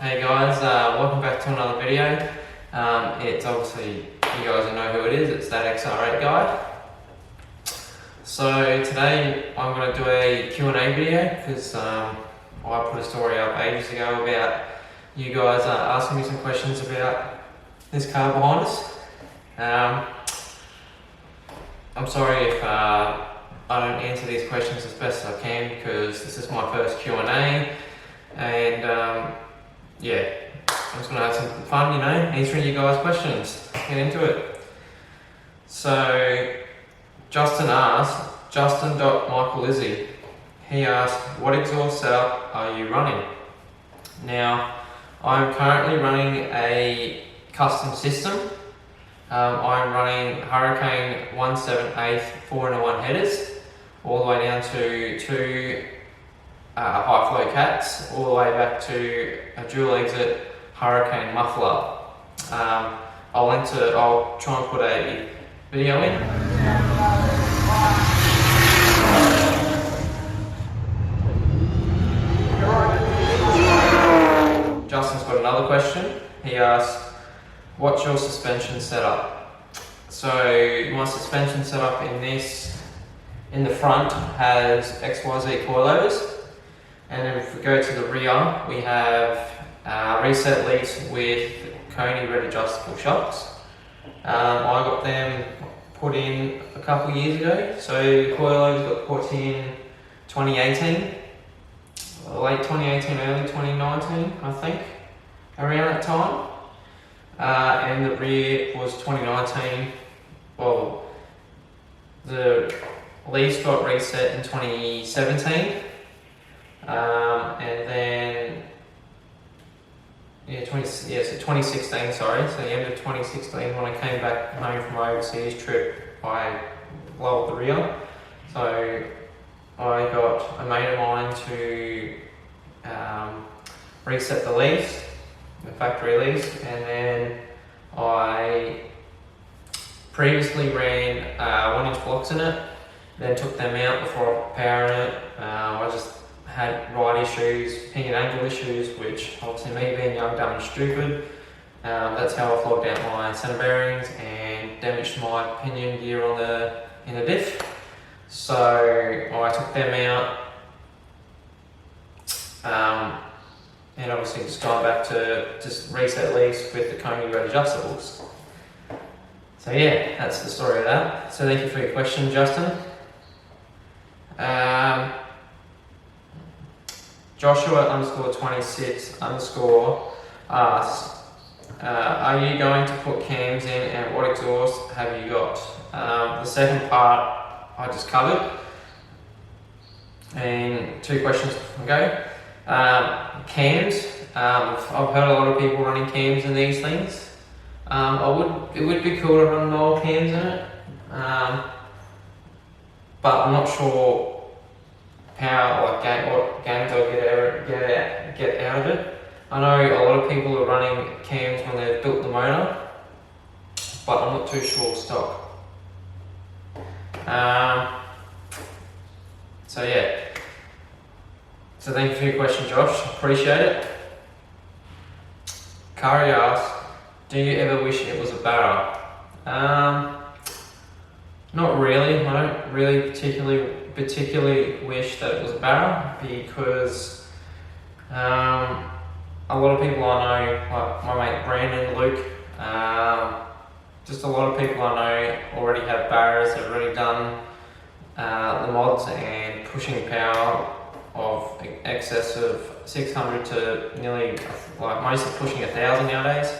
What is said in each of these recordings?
Hey guys, welcome back to another video. It's obviously, you guys know who it is, it's that XR8 guy. So today I'm going to do a Q&A video because I put a story up ages ago about you guys asking me some questions about this car behind us. I'm sorry if I don't answer these questions as best as I can because this is my first Q&A and yeah, I'm just going to have some fun, answering you guys' questions. Get into it. So, Justin asked, Justin.MichaelIzzy, he asked, what exhaust setup are you running? Now, I'm currently running a custom system. I'm running Hurricane 1.7/8 4-in-1 headers, all the way down to two high flow cats, all the way back to a dual exit Hurricane muffler. I'll try and put a video in. Justin's got another question. He asked, what's your suspension setup? So my suspension setup in the front has XYZ coilovers. And then if we go to the rear, we have reset leads with Coney red adjustable shocks. I got them put in a couple of years ago. So the coilovers got put in 2018, late 2018, early 2019, I think, around that time. And the rear was 2019. Well, the leads got reset in 2017. And then, so 2016, sorry, so the end of 2016 when I came back home from my overseas trip, I lowered the rear. So I got a mate of mine to reset the leads, the factory leads, and then I previously ran 1-inch blocks in it, then took them out before powering it. I just had ride issues, ping and angle issues, which obviously me being young, dumb and stupid, that's how I flogged out my center bearings and damaged my pinion gear in the diff. So I took them out, and obviously just gone back to just reset leads with the Coney red adjustables. So yeah, that's the story of that. So thank you for your question, Justin. Joshua_26_ asks, are you going to put cams in and what exhaust have you got? The second part I just covered, and 2 questions ago. Cams, I've heard a lot of people running cams in these things. It would be cool to run Knoll cams in it, but I'm not sure what games I'll get out of it. I know a lot of people are running cams when they've built the motor, but I'm not too sure stock. So yeah. So thank you for your question, Josh. Appreciate it. Kari asks, do you ever wish it was a Barra? Not really. I don't really particularly wish that it was a Barra because a lot of people I know, like my mate Brandon, Luke, just a lot of people I know already have Barras. They've already done the mods and pushing power of excess of 600 to nearly, like mostly pushing 1,000 nowadays.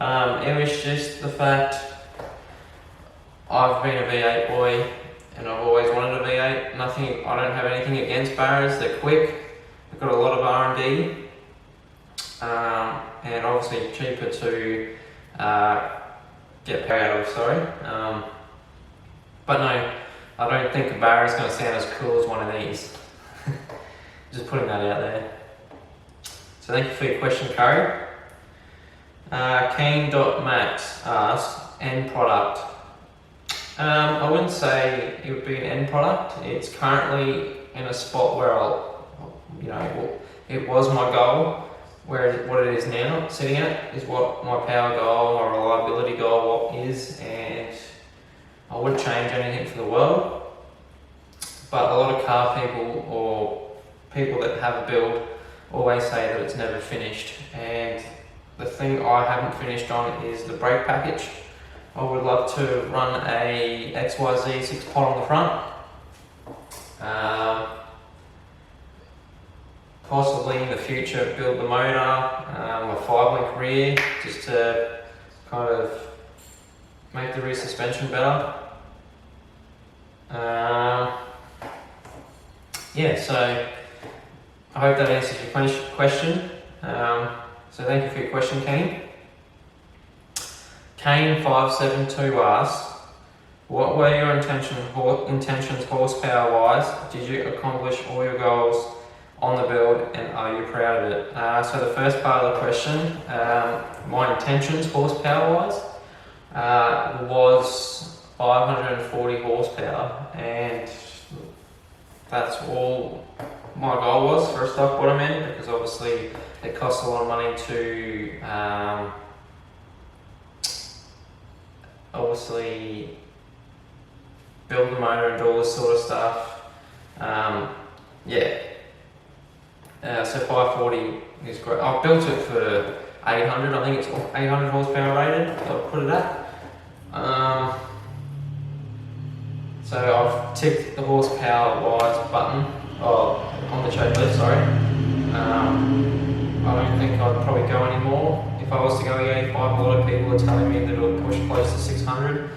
It was just the fact I've been a V8 boy and I've always wanted a V8. I don't have anything against Barras. They're quick. They've got a lot of R&D, and obviously cheaper to get power out of. Sorry, but no, I don't think a Barra is going to sound as cool as one of these. Just putting that out there. So thank you for your question, Kari. Kane.max asks, end product. I wouldn't say it would be an end product. It's currently in a spot where it was my goal what it is now, sitting at, is what my power goal, my reliability goal is, and I wouldn't change anything for the world. But a lot of car people or people that have a build always say that it's never finished, and the thing I haven't finished on is the brake package. I would love to run a XYZ 6-pot on the front. Possibly in the future build the motor, a 5-link rear, just to kind of make the rear suspension better. Yeah, so I hope that answers your question. So thank you for your question, Kane. Kane572 asks, what were your intentions horsepower-wise? Did you accomplish all your goals on the build, and are you proud of it? So the first part of the question, my intentions horsepower-wise was 540 horsepower, and that's all my goal was for a stock bottom end, because obviously it costs a lot of money to obviously build the motor and do all this sort of stuff. So 540 is great. I've built it for 800, I think it's 800 horsepower rated, I'll put it at. So I've ticked the horsepower wise button on the checklist, sorry. I don't think I'd probably go anymore. If I was to go 85, a lot of people are telling me that it'll push close to 600.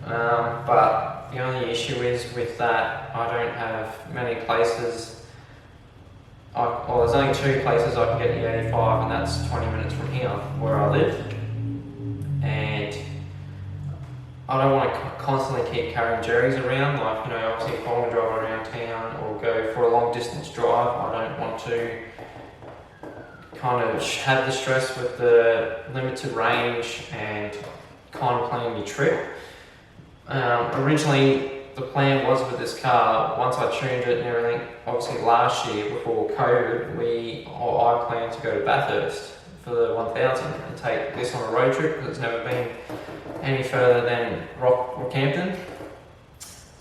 But the only issue is with that, I don't have many places. There's only 2 places I can get the 85, and that's 20 minutes from here, where I live. And I don't want to constantly keep carrying jerrys around. Like, you know, obviously if I want to drive around town or go for a long distance drive, I don't want to kind of have the stress with the limited range and kind of planning your trip. Originally, the plan was with this car, once I tuned it and everything, obviously last year before COVID, I planned to go to Bathurst for the 1000 and take this on a road trip, because it's never been any further than Rockhampton.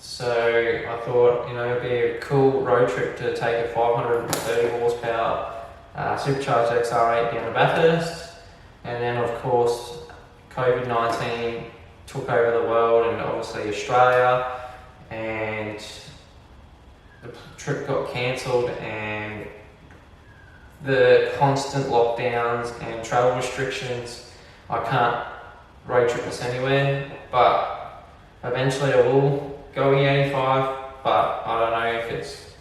So I thought, you know, it'd be a cool road trip to take a 530 horsepower supercharged XR8 down to Bathurst. And then of course COVID-19 took over the world, and obviously Australia, and the trip got cancelled, and the constant lockdowns and travel restrictions, I can't road trip this anywhere. But eventually I will go E85, but I don't know if it's,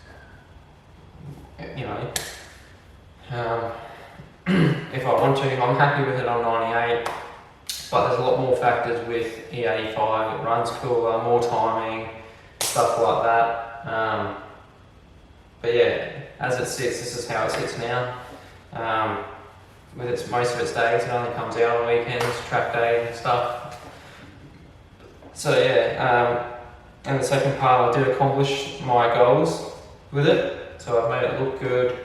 you know, if I want to. I'm happy with it on 98, but there's a lot more factors with E85. It runs cooler, more timing, stuff like that. But yeah, as it sits, this is how it sits now. With most of its days, it only comes out on weekends, track days and stuff. So yeah, and the second part, I did accomplish my goals with it. So I've made it look good.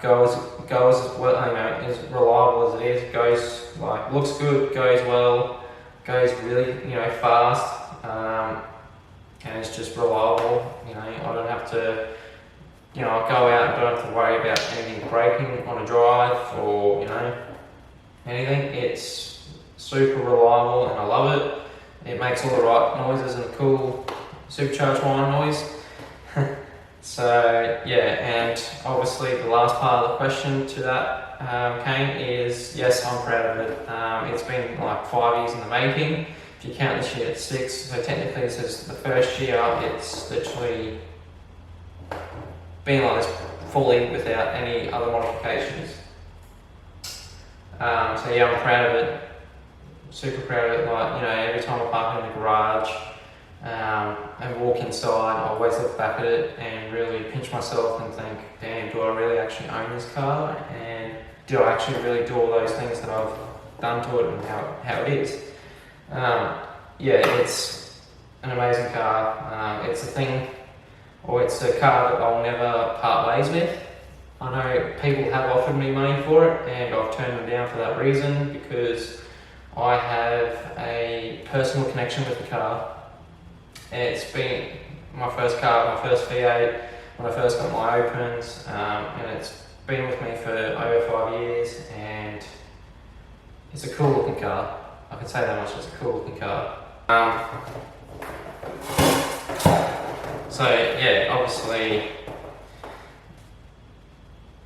Goes as well, you know, as reliable as it is. Goes like, looks good, goes well, goes really, you know, fast, and it's just reliable. You know, I don't have to, you know, I go out and don't have to worry about anything breaking on a drive or, you know, anything. It's super reliable and I love it. It makes all the right noises and cool supercharged wine noise. So yeah, and obviously the last part of the question to that, Kane, is yes, I'm proud of it. It's been like 5 years in the making. If you count this year, it's 6. So technically this is the first year it's literally been like this fully without any other modifications. So yeah, I'm proud of it. Super proud of it. Like, you know, every time I park in the garage and walk inside, I always look back at it and really pinch myself and think, damn, do I really actually own this car? And do I actually really do all those things that I've done to it and how it is? Yeah, it's an amazing car. It's a thing, or it's a car that I'll never part ways with. I know people have offered me money for it and I've turned them down for that reason, because I have a personal connection with the car. It's been my first car, my first V8, when I first got my opens, and it's been with me for over 5 years, and it's a cool looking car. I can say that much, it's a cool looking car. So yeah, obviously,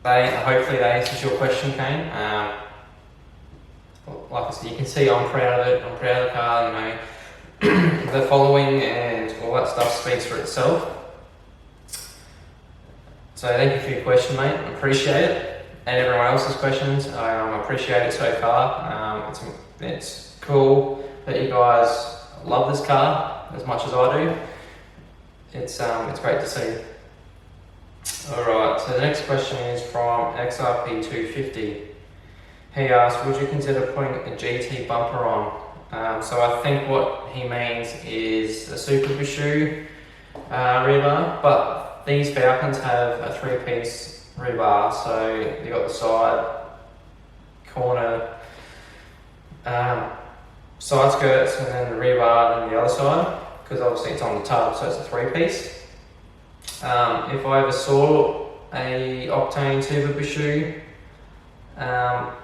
hopefully that answers your question, Kane. Like I said, you can see I'm proud of it. I'm proud of the car. You know, the following and all that stuff speaks for itself. So thank you for your question, mate. I appreciate it, and everyone else's questions. I appreciate it so far. It's cool that you guys love this car as much as I do. It's great to see. Alright, so the next question is from XR8 250. He asked, would you consider putting a GT bumper on? So I think what he means is a Super Bishu rear bar, but these Falcons have a 3-piece rear bar, so you got the side, corner, side skirts, and then the rear bar and the other side, because obviously it's on the tub, so it's a 3-piece. If I ever saw a Octane Super Bishu, I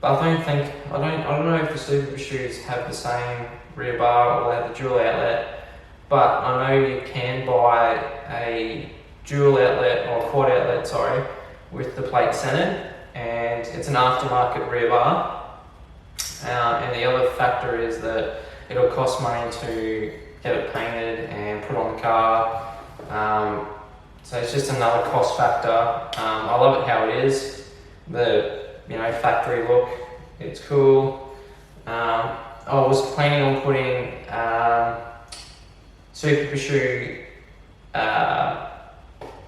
don't know if the Super Bishus have the same rear bar or they have the dual outlet, but I know you can buy a dual outlet or quad outlet, sorry, with the plate centered, and it's an aftermarket rear bar. And the other factor is that it'll cost money to get it painted and put on the car. So it's just another cost factor. I love it how it is, the factory look. It's cool. I was planning on putting Super Bishu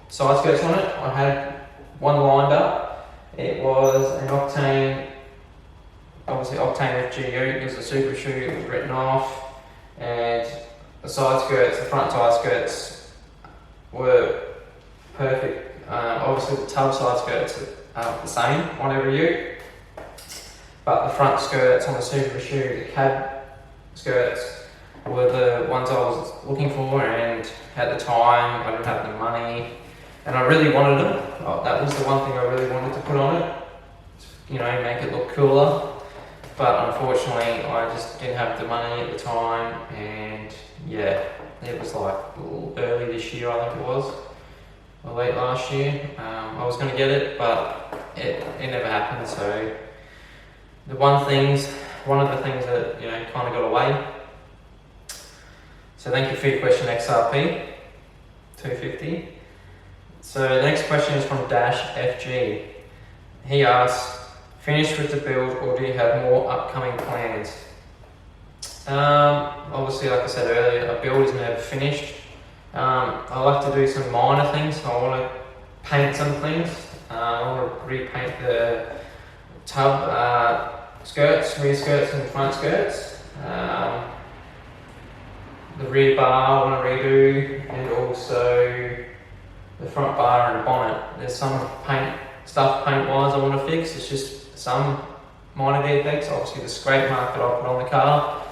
side skirts on it. I had one lined up. It was an Octane, obviously Octane FGU. It was a Super Bishu. It was written off, and the side skirts, the front side skirts, were perfect. Obviously the tub side skirts are the same on every ute, but the front skirts on the Super Bishu, the cab skirts, were the ones I was looking for, and at the time I didn't have the money and I really wanted them. That was the one thing I really wanted to put on it, make it look cooler, but unfortunately I just didn't have the money at the time, and yeah, it was like early this year, I think it was, or late last year. I was going to get it, but it never happened. So one of the things that kind of got away. So thank you for your question, XRP 250. So the next question is from Dash FG. He asks, finished with the build, or do you have more upcoming plans? Obviously, like I said earlier, a build is never finished. I like to do some minor things. I want to paint some things. I want to repaint the tub skirts, rear skirts and front skirts. The rear bar I want to redo, and also the front bar and bonnet. There's some paint-wise I want to fix. It's just some minor defects. Obviously the scrape mark that I put on the car.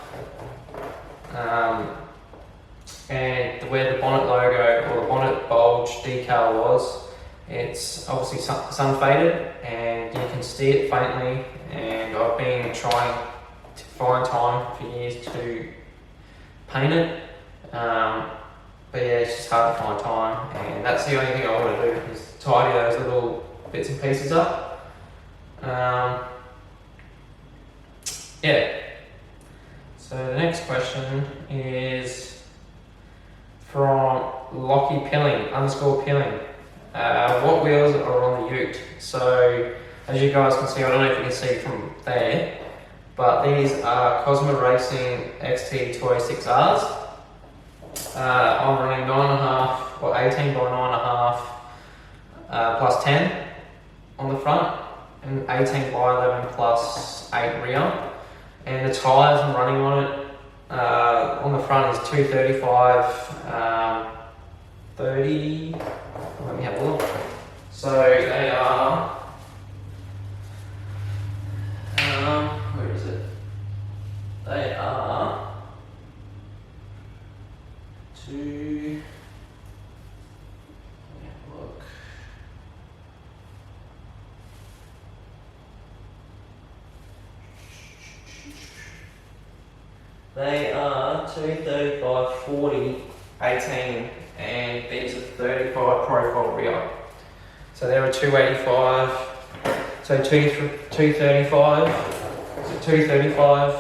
And where the bonnet logo or the bonnet bulge decal was, it's obviously sun faded and you can see it faintly, and I've been trying to find time for years to paint it, but yeah, it's just hard to find time, and that's the only thing I want to do is tidy those little bits and pieces up. Yeah. So the next question is from Lockie Pilling _Pilling. What wheels are on the ute? So as you guys can see, I don't know if you can see from there, but these are Cosmo Racing XT 206Rs. I'm running 9.5 or 18 by 9.5 plus 10 on the front, and 18 by 11 plus 8 rear. And the tyres I'm running on it, on the front is 235 30. Let me have a look. So they are, where is it? They are two, look. They are 235, 40, 18, and these are 35 profile rear. So they're a 285, so 235, so 235,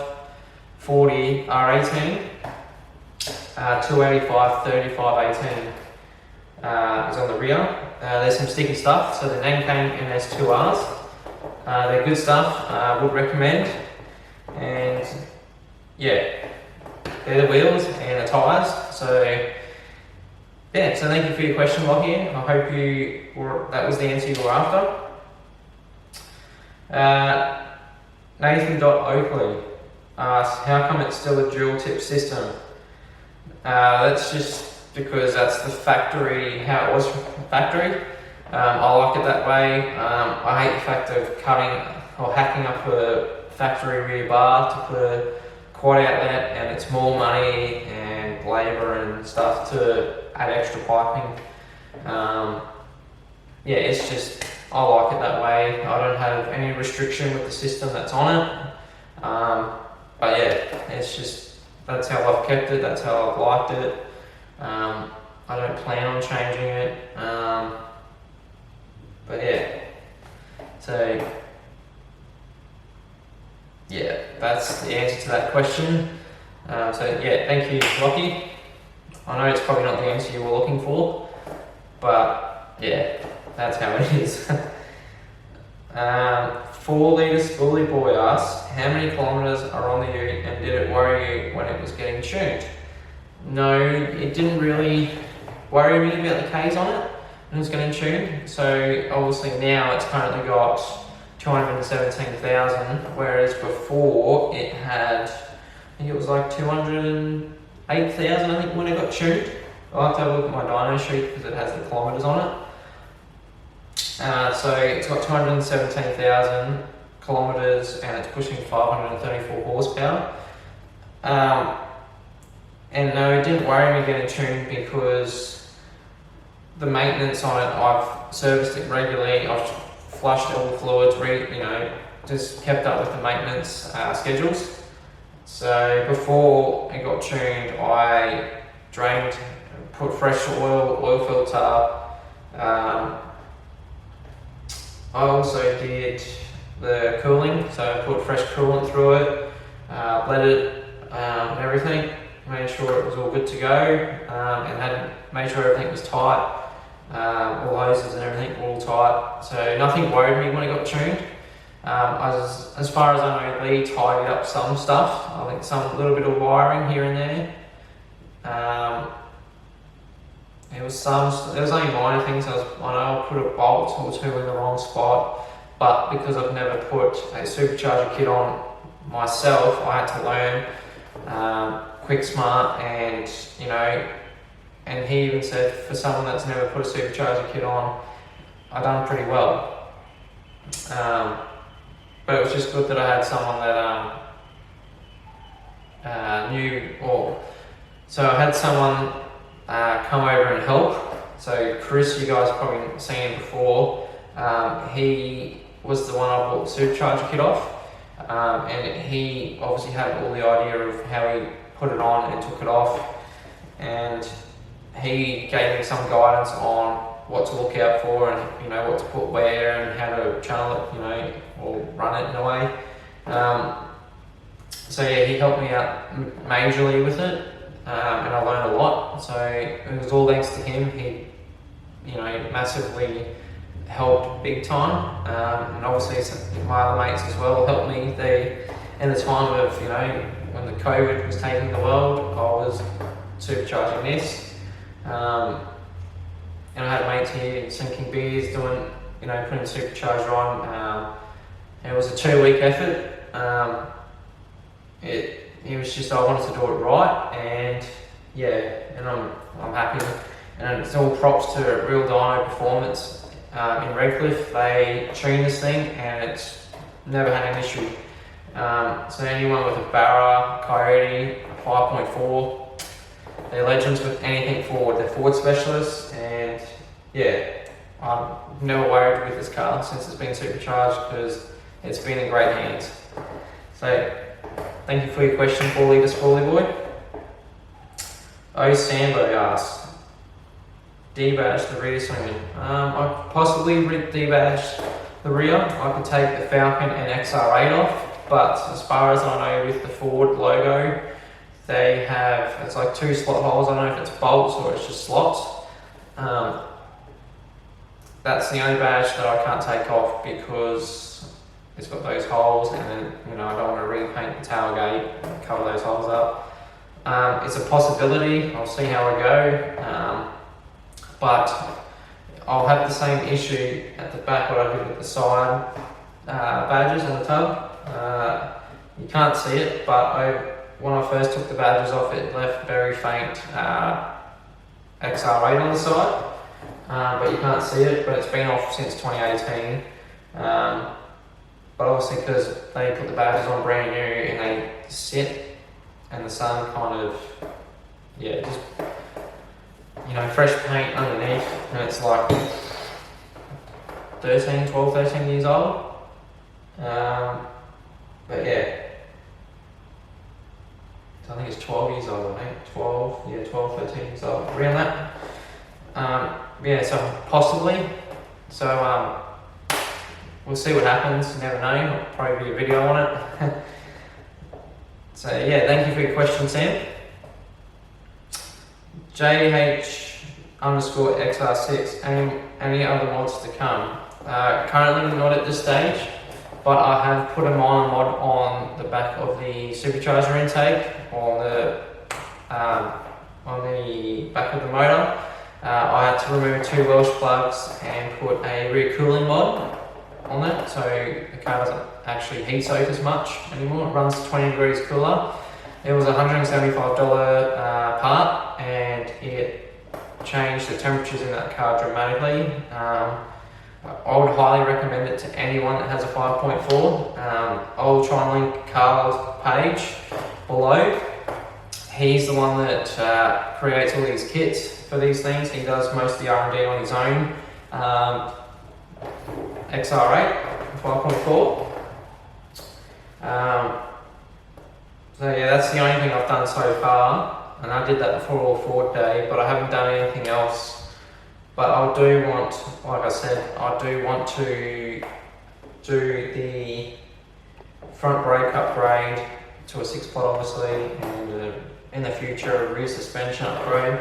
40 R18, 285, 35, 18 is on the rear. There's some sticky stuff, so the Nankang NS2Rs. They're good stuff, would recommend. And yeah, they're the wheels and the tyres. So yeah, so thank you for your question, Lockie. I hope that was the answer you were after. Nathan.Oakley asks, how come it's still a dual tip system? That's just because that's the factory, how it was from the factory. I like it that way. I hate the fact of cutting or hacking up a factory rear bar to put a quad outlet, and it's more money and labour and stuff to add extra piping. Yeah, it's just, I like it that way. I don't have any restriction with the system that's on it. But yeah, it's just, that's how I've kept it, that's how I've liked it. I don't plan on changing it. But yeah, so yeah, that's the answer to that question. So yeah, thank you, Lockie. I know it's probably not the answer you were looking for, but yeah, that's how it is. 4 litre Spoolie Boy asks, how many kilometres are on the ute and did it worry you when it was getting tuned? No, it didn't really worry me about the Ks on it when it was getting tuned. So obviously now it's currently got 217,000, whereas before it had, I think it was like 208,000, I think, when it got tuned. I'll have to have a look at my dyno sheet because it has the kilometres on it. So it's got 217,000 kilometres and it's pushing 534 horsepower. And no, it didn't worry me getting tuned because the maintenance on it, I've serviced it regularly, I've flushed all the fluids, just kept up with the maintenance schedules. So before it got tuned, I drained, put fresh oil filter. I also did the cooling, so I put fresh coolant through it, bled it and everything, made sure it was all good to go, and made sure everything was tight. All hoses and everything were all tight, so nothing worried me when it got tuned. As far as I know, Lee tidied up some stuff. I think some little bit of wiring here and there. There was only minor things. I know I put a bolt or two in the wrong spot, but because I've never put a supercharger kit on myself, I had to learn quick smart, and and he even said for someone that's never put a supercharger kit on, I done pretty well. But it was just good that I had someone that knew, so I had someone come over and help. So Chris, you guys have probably seen him before. He was the one I bought the supercharger kit off, and he obviously had all the idea of how he put it on and took it off, and he gave me some guidance on what to look out for, and what to put where and how to channel it, or run it in a way. So yeah, he helped me out majorly with it, and I learned a lot. So it was all thanks to him. He, massively helped big time, and obviously my other mates as well helped me. In the time of when the COVID was taking the world, I was supercharging this. And I had mates here sinking beers, doing, putting the supercharger on. And it was a 2-week effort. It was just, I wanted to do it right, and yeah, and I'm happy. And it's all props to Real Dyno Performance in Redcliffe, they tune this thing and it's never had an issue. So anyone with a Barra, Coyote, 5.4, they're legends with anything forward. They're forward specialists, and yeah, I'm never worried with this car since it's been supercharged because it's been in great hands. So thank you for your question, 4 litre Sprawly Boy. Sambo asks, debadge the rear swinging. I possibly debadge the rear. I could take the Falcon and XR8 off, but as far as I know with the Ford logo, they have, it's like 2 slot holes. I don't know if it's bolts or it's just slots. That's the only badge that I can't take off because it's got those holes, and then, you know, I don't want to repaint the tailgate and cover those holes up. It's a possibility. I'll see how I go. But I'll have the same issue at the back what I did with the side badges on the tub. You can't see it, but when I first took the badges off, it left very faint XR8 on the side. But you can't see it, but it's been off since 2018. But obviously because they put the badges on brand new and they sit and the sun kind of, yeah, just, you know, fresh paint underneath, and it's like 13 years old. But yeah, so I think it's 12 years old, I think. 12, 13 years old, around that. Yeah, so possibly. So we'll see what happens, you never know. I'll probably be a video on it. So yeah, thank you for your question, Sam. JH_XR6, any other mods to come? Currently not at this stage, but I have put a minor mod on the back of the supercharger intake, on the back of the motor. I had to remove 2 Welsh plugs and put a rear cooling mod on it, so the car doesn't actually heat soak as much anymore. It runs 20 degrees cooler. It was a $175 part, and it changed the temperatures in that car dramatically. I would highly recommend it to anyone that has a 5.4. I'll try and link Carl's page below. He's the one that creates all these kits for these things. He does most of the R&D on his own. XR8 5.4. So yeah, that's the only thing I've done so far, and I did that before All Ford Day, but I haven't done anything else. But I do want, like I said, I do want to do the front brake upgrade to a 6-pot obviously, and in the future a rear suspension upgrade.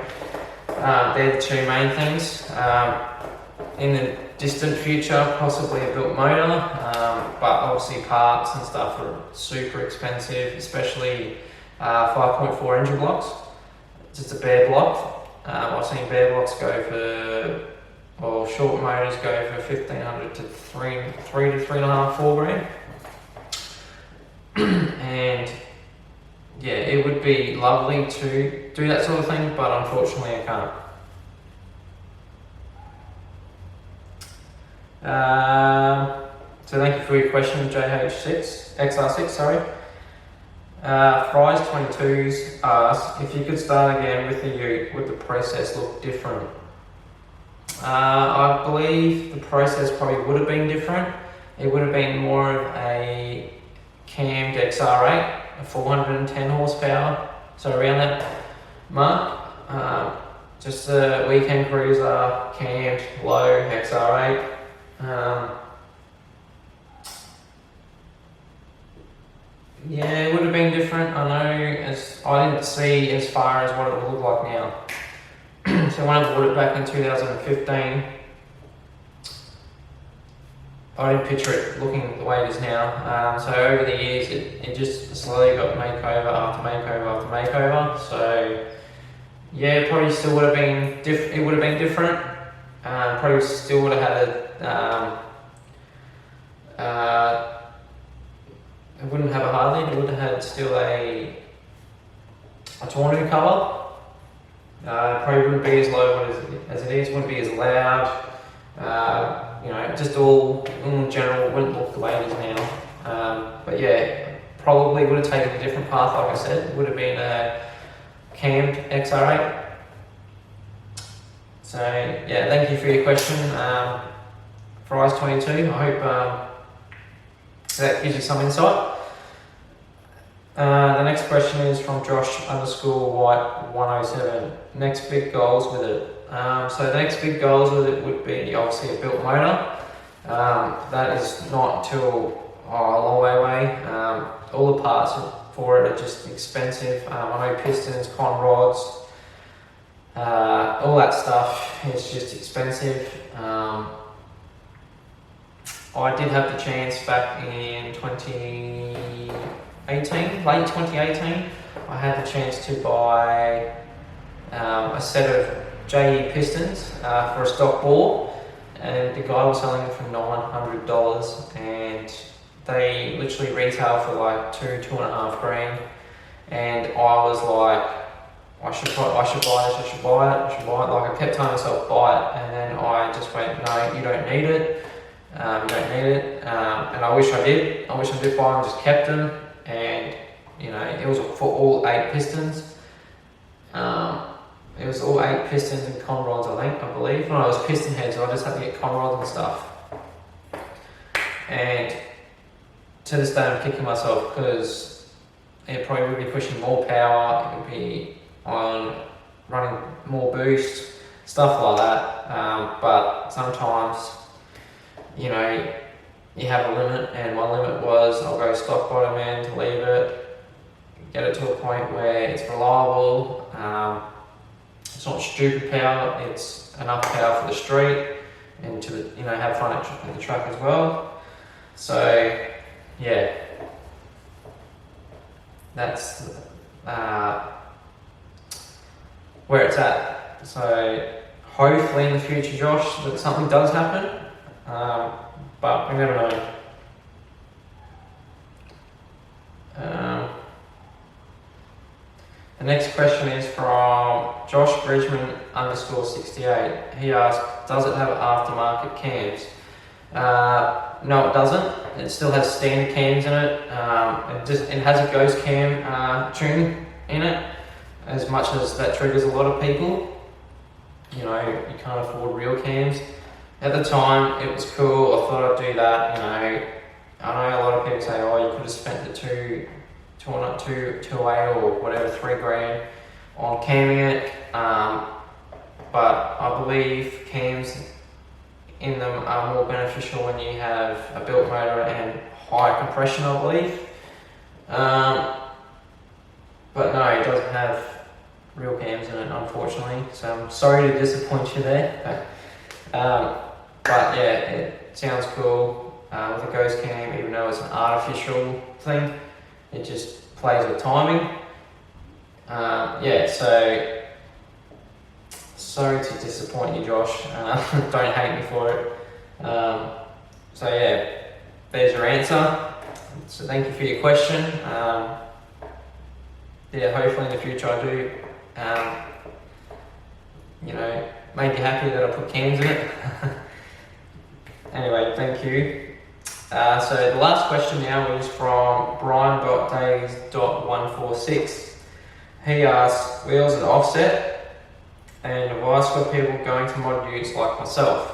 They're the 2 main things. In the distant future, possibly a built motor, but obviously parts and stuff are super expensive, especially 5.4 engine blocks. Just a bare block. I've seen bare blocks go for, or short motors go for 1,500 to 3 to 3.5, 4 grand. And yeah, it would be lovely to do that sort of thing, but unfortunately I can't. So thank you for your question, XR6, sorry. Fries 22s asks, if you could start again with the Ute, would the process look different? I believe the process probably would have been different. It would have been more of a cammed XR8, a 410 horsepower, so around that mark. Just a weekend cruiser, cammed, low XR8. Yeah, it would have been different. I know, as I didn't see as far as what it would look like now. So when I bought it back in 2015, I didn't picture it looking the way it is now. So over the years, it just slowly got makeover after makeover after makeover. So yeah, it probably still would have been it would have been different. Probably still would have had it wouldn't have a hard lid. It would have had still a tonneau cover. Probably wouldn't be as low as it is. Wouldn't be as loud. You know, just all in general wouldn't look the way it is now. But yeah, probably would have taken a different path, like I said. It would have been a cammed XR8. So yeah, thank you for your question, Fries22. I hope that gives you some insight. The next question is from Josh_White107. Next big goals with it. So the next big goals with it would be obviously a built motor. That is not until a long way away. All the parts for it are just expensive. I know pistons, con rods, all that stuff is just expensive. I did have the chance back in 2018, late 2018, I had the chance to buy a set of JE pistons for a stock bore, and the guy was selling them for $900, and they literally retail for like $2.5 grand, and I was like, I should buy this, I should buy it. Like I kept telling myself buy it, and then I just went, no, you don't need it. You don't need it, and I wish I did. I wish I did buy them, just kept them, and you know, it was for all 8 pistons. It was all 8 pistons and con rods, I believe. No, it was piston heads, so I just had to get con rods and stuff. And to this day, I'm kicking myself because it probably would be pushing more power. It would be on running more boost, stuff like that. But sometimes, you know, you have a limit, and my limit was I'll go stock bottom end, leave it, get it to a point where it's reliable. It's not stupid power, it's enough power for the street and to, you know, have fun at the track as well. So yeah, that's where it's at. So hopefully in the future, Josh, that something does happen. But we never know. The next question is from Josh Bridgman _68. He asked, does it have aftermarket cams? No, it doesn't. It still has standard cams in it. It has a ghost cam tune in it, as much as that triggers a lot of people. You know, you can't afford real cams. At the time, it was cool. I thought I'd do that. You know, I know a lot of people say, "Oh, you could have spent the two or whatever, $3 grand on camming it." But I believe cams in them are more beneficial when you have a built motor and high compression, I believe. But no, it doesn't have real cams in it, unfortunately. So I'm sorry to disappoint you there. But yeah, it sounds cool with a ghost cam, even though it's an artificial thing. It just plays with timing. Yeah, so sorry to disappoint you, Josh. Don't hate me for it. So yeah, there's your answer. So thank you for your question. Yeah, hopefully in the future I do, you know, make you happy that I put cams in it. Anyway, thank you. So the last question now is from Brian.days.146. He asks, wheels at offset and advice for people going to mod utes like myself.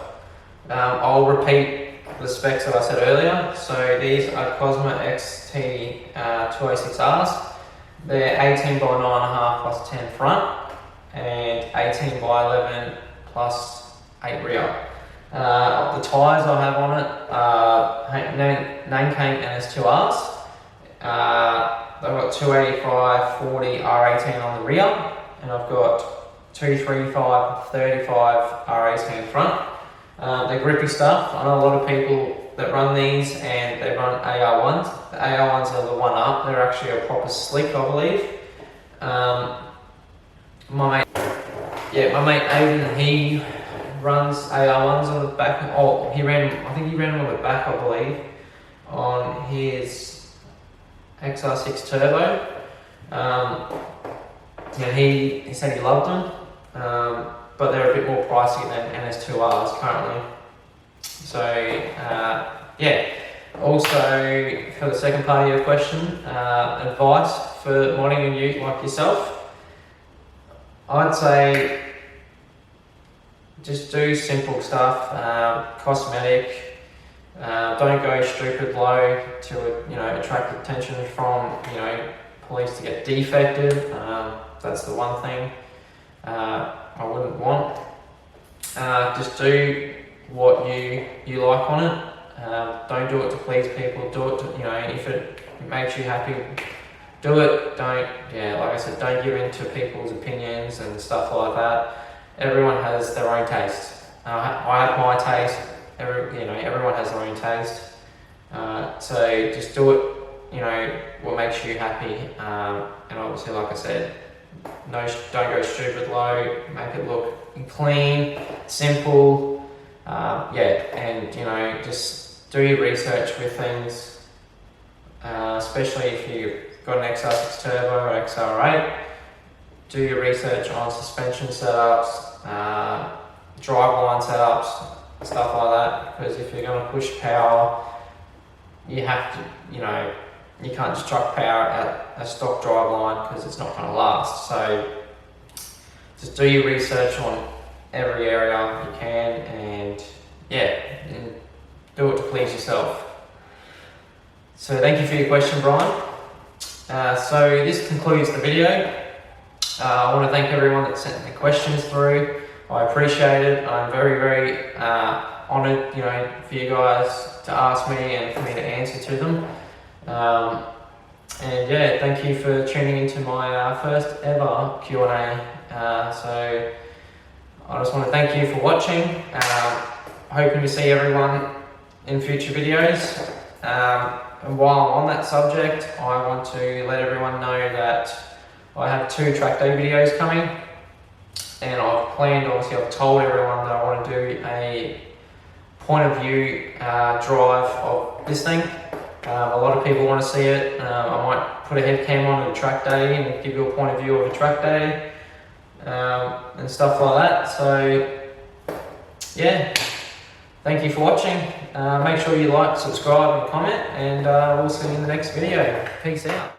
I'll repeat the specs that I said earlier. So these are Cosmetic XT 206Rs. They're 18 by 9.5 plus 10 front and 18 by 11 plus 8 rear. The tyres I have on it are Nankane NS2Rs. They've got 285/40 R18 on the rear, and I've got 235/35 R18 front. They're grippy stuff. I know a lot of people that run these and they run AR1s. The AR1s are the one up. They're actually a proper slick, I believe. My mate Aiden, he runs AR1s on the back. I think he ran them on the back, I believe, on his XR6 Turbo. He said he loved them, but they're a bit more pricey than NS2Rs currently. So yeah. Also, for the second part of your question, advice for modding a ute like yourself, I'd say just do simple stuff, cosmetic. Don't go stupid low to attract attention from police to get defective. That's the one thing I wouldn't want. Just do what you like on it. Don't do it to please people. Do it to, if it makes you happy, do it. Don't, like I said, don't give in to people's opinions and stuff like that. Everyone has their own taste. I have my taste. Everyone has their own taste. So just do it. What makes you happy. And obviously, like I said, don't go stupid low. Make it look clean, simple. And just do your research with things, especially if you've got an XR6 Turbo or XR8. Do your research on suspension setups, driveline setups, stuff like that. Because if you're going to push power, you have to, you can't just chuck power at a stock driveline because it's not going to last. So just do your research on every area you can, and do it to please yourself. So thank you for your question, Brian. So this concludes the video. I want to thank everyone that sent the questions through. I appreciate it. I'm very, very honoured, for you guys to ask me and for me to answer to them. Thank you for tuning into my first ever Q&A. So I just want to thank you for watching. Hoping to see everyone in future videos. And while I'm on that subject, I want to let everyone know that I have 2 track day videos coming, and I've told everyone that I want to do a point of view drive of this thing. A lot of people want to see it. I might put a head cam on a track day and give you a point of view of a track day and stuff like that. So yeah, thank you for watching. Make sure you like, subscribe and comment, and we'll see you in the next video. Peace out.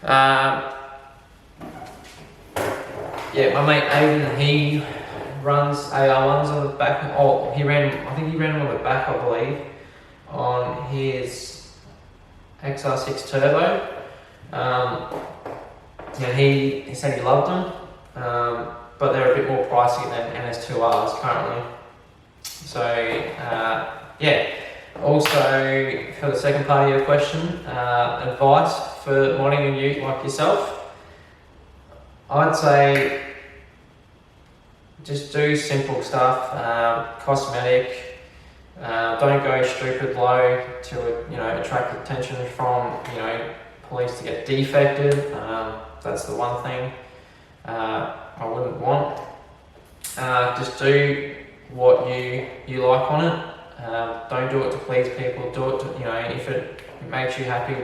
Yeah, my mate Aiden, he runs AR1s on the back. Oh, I think he ran them on the back, I believe, on his XR6 Turbo. Yeah, he said he loved them, but they're a bit more pricey than NS2Rs currently. So yeah. Also, for the second part of your question, advice for modding a ute like yourself, I'd say just do simple stuff, cosmetic. Don't go stupid low to attract attention from police to get defected. That's the one thing I wouldn't want. Just do what you like on it. Don't do it to please people. Do it to, if it makes you happy,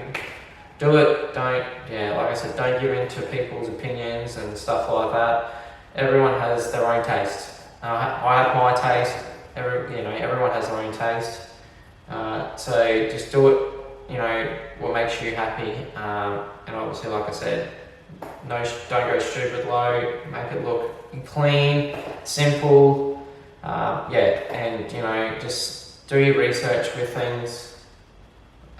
do it. Don't, like I said, don't give in to people's opinions and stuff like that. Everyone has their own taste. I have my taste. Everyone has their own taste. So just do it. What makes you happy. And obviously, like I said, don't go stupid low. Make it look clean, simple. And just do your research with things,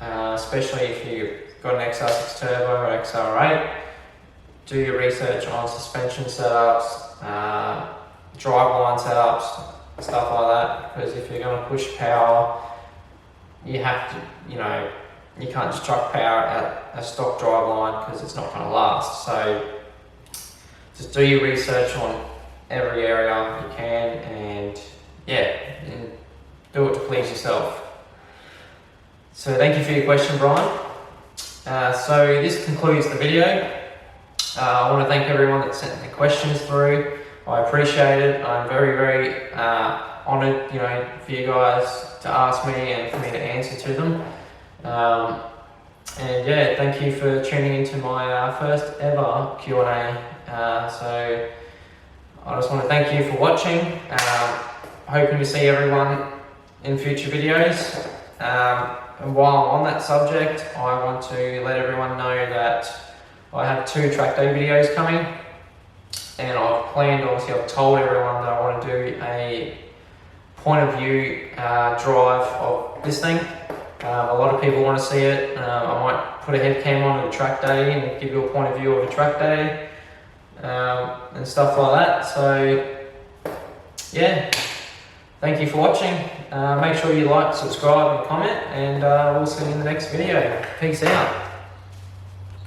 especially if you've got an XR6 Turbo or XR8. Do your research on suspension setups, driveline setups, stuff like that. Because if you're going to push power, you have to, you can't just chuck power at a stock driveline because it's not going to last. So just do your research on every area you can, and do it to please yourself. So thank you for your question, Brian. So this concludes the video. I want to thank everyone that sent their questions through. I appreciate it. I'm very, very honoured, for you guys to ask me and for me to answer to them. Thank you for tuning into my first ever Q&A. So I just want to thank you for watching. Hoping to see everyone in future videos. And while I'm on that subject, I want to let everyone know that I have 2 track day videos coming, and I've told everyone that I want to do a point of view drive of this thing. A lot of people want to see it. I might put a head cam on a track day and give you a point of view of a track day and stuff like that. So yeah, thank you for watching. Make sure you like, subscribe and comment, and we'll see you in the next video. Peace out.